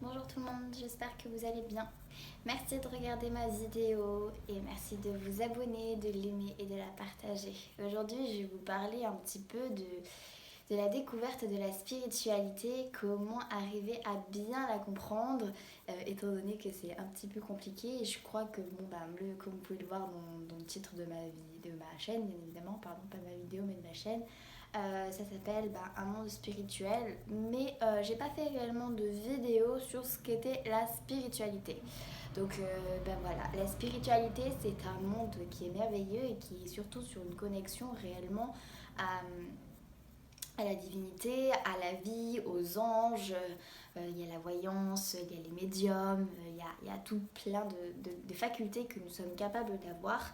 Bonjour tout le monde, j'espère que vous allez bien. Merci de regarder ma vidéo et merci de vous abonner, de l'aimer et de la partager. Aujourd'hui, je vais vous parler un petit peu de la découverte de la spiritualité, comment arriver à bien la comprendre, étant donné que c'est un petit peu compliqué. Et je crois que, comme vous pouvez le voir dans le titre de ma chaîne, bien évidemment, pardon, pas ma vidéo, mais de ma chaîne, ça s'appelle Un monde spirituel, mais j'ai pas fait réellement de vidéo sur ce qu'était la spiritualité. Donc voilà, la spiritualité c'est un monde qui est merveilleux et qui est surtout sur une connexion réellement à la divinité, à la vie, aux anges. Il y a la voyance, il y a les médiums, il y a tout plein de facultés que nous sommes capables d'avoir.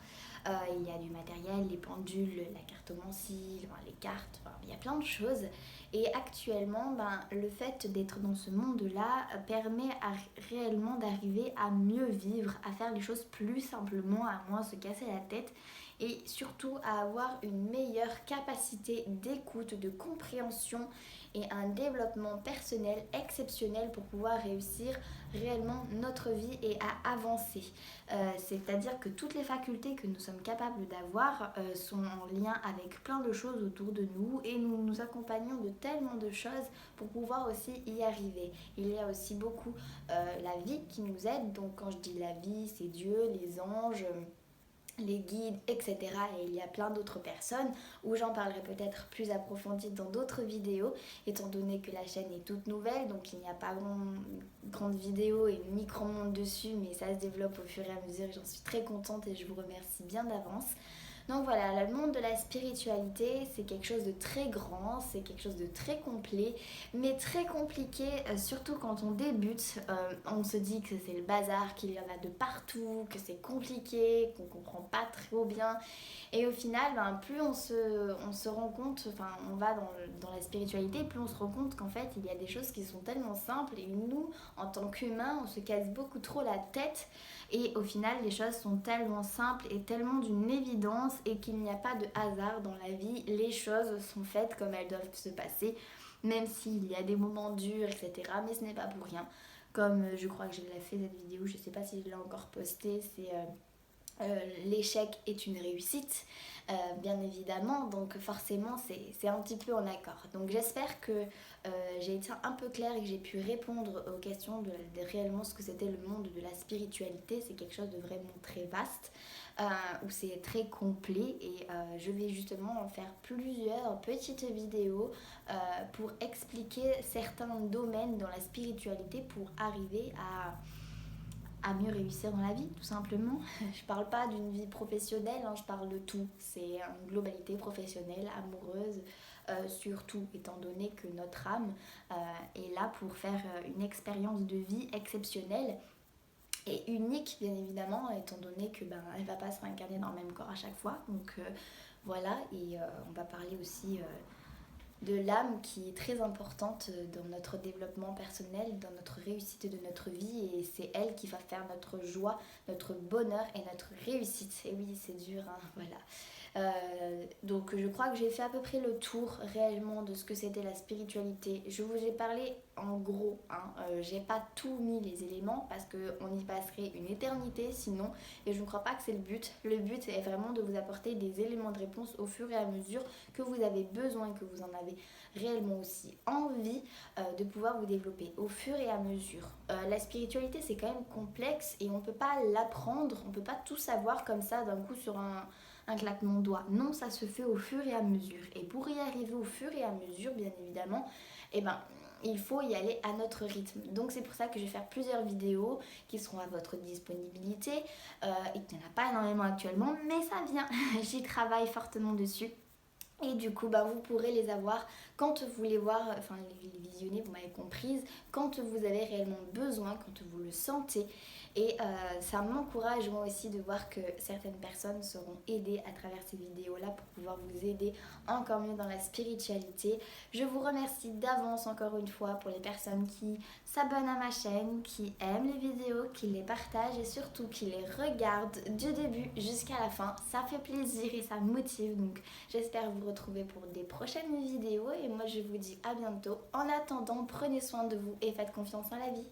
Il y a du matériel, les pendules, la cartomancie, les cartes, il y a plein de choses. Et actuellement, le fait d'être dans ce monde-là permet réellement d'arriver à mieux vivre, à faire les choses plus simplement, à moins se casser la tête et surtout à avoir une meilleure capacité d'écoute, de compréhension et un développement personnel exceptionnel pour pouvoir réussir réellement notre vie et à avancer. C'est-à-dire que toutes les facultés que nous sommes capables d'avoir sont en lien avec plein de choses autour de nous et nous nous accompagnons de tellement de choses pour pouvoir aussi y arriver. Il y a aussi beaucoup la vie qui nous aide, donc quand je dis la vie, c'est Dieu, les anges, les guides, etc. Et il y a plein d'autres personnes où j'en parlerai peut-être plus approfondi dans d'autres vidéos, étant donné que la chaîne est toute nouvelle, donc il n'y a pas grande vidéo et ni grand monde dessus, mais ça se développe au fur et à mesure et j'en suis très contente et je vous remercie bien d'avance. Donc voilà, le monde de la spiritualité, c'est quelque chose de très grand, c'est quelque chose de très complet, mais très compliqué, surtout quand on débute. On se dit que c'est le bazar, qu'il y en a de partout, que c'est compliqué, qu'on comprend pas trop bien. Et au final, plus on se rend compte, enfin on va dans la spiritualité, plus on se rend compte qu'en fait il y a des choses qui sont tellement simples et nous, en tant qu'humains, on se casse beaucoup trop la tête. Et au final, les choses sont tellement simples et tellement d'une évidence et qu'il n'y a pas de hasard dans la vie. Les choses sont faites comme elles doivent se passer, même s'il y a des moments durs, etc. Mais ce n'est pas pour rien. Comme je crois que j'ai fait cette vidéo, je ne sais pas si je l'ai encore postée, c'est l'échec est une réussite, bien évidemment, donc forcément c'est un petit peu en accord. Donc j'espère que j'ai été un peu claire et que j'ai pu répondre aux questions de réellement ce que c'était le monde de la spiritualité. C'est quelque chose de vraiment très vaste, où c'est très complet et je vais justement en faire plusieurs petites vidéos pour expliquer certains domaines dans la spiritualité pour arriver à mieux réussir dans la vie, tout simplement. Je parle pas d'une vie professionnelle, je parle de tout. C'est une globalité professionnelle, amoureuse, surtout, étant donné que notre âme est là pour faire une expérience de vie exceptionnelle et unique, bien évidemment, étant donné que elle va pas se réincarner dans le même corps à chaque fois. Donc voilà, et on va parler aussi de l'âme qui est très importante dans notre développement personnel, dans notre réussite de notre vie et c'est elle qui va faire notre joie, notre bonheur et notre réussite. Et oui, c'est dur, voilà. Donc je crois que j'ai fait à peu près le tour réellement de ce que c'était la spiritualité. Je vous ai parlé en gros, j'ai pas tout mis les éléments parce qu'on y passerait une éternité sinon et je ne crois pas que c'est le but. Le but est vraiment de vous apporter des éléments de réponse au fur et à mesure que vous avez besoin, que vous en avez réellement aussi envie de pouvoir vous développer au fur et à mesure. La spiritualité c'est quand même complexe et on peut pas l'apprendre, on peut pas tout savoir comme ça d'un coup sur un claquement de doigts. Non, ça se fait au fur et à mesure. Et pour y arriver au fur et à mesure, bien évidemment, il faut y aller à notre rythme. Donc c'est pour ça que je vais faire plusieurs vidéos qui seront à votre disponibilité. Et qu'il n'y en a pas énormément actuellement, mais ça vient. J'y travaille fortement dessus. Et du coup, vous pourrez les avoir quand vous les voir, enfin les visionner, vous m'avez comprise, quand vous avez réellement besoin, quand vous le sentez. Et ça m'encourage moi aussi de voir que certaines personnes seront aidées à travers ces vidéos-là pour pouvoir vous aider encore mieux dans la spiritualité. Je vous remercie d'avance encore une fois pour les personnes qui s'abonnent à ma chaîne, qui aiment les vidéos, qui les partagent et surtout qui les regardent du début jusqu'à la fin. Ça fait plaisir et ça me motive, donc j'espère vous retrouver pour des prochaines vidéos et moi je vous dis à bientôt. En attendant, prenez soin de vous et faites confiance en la vie.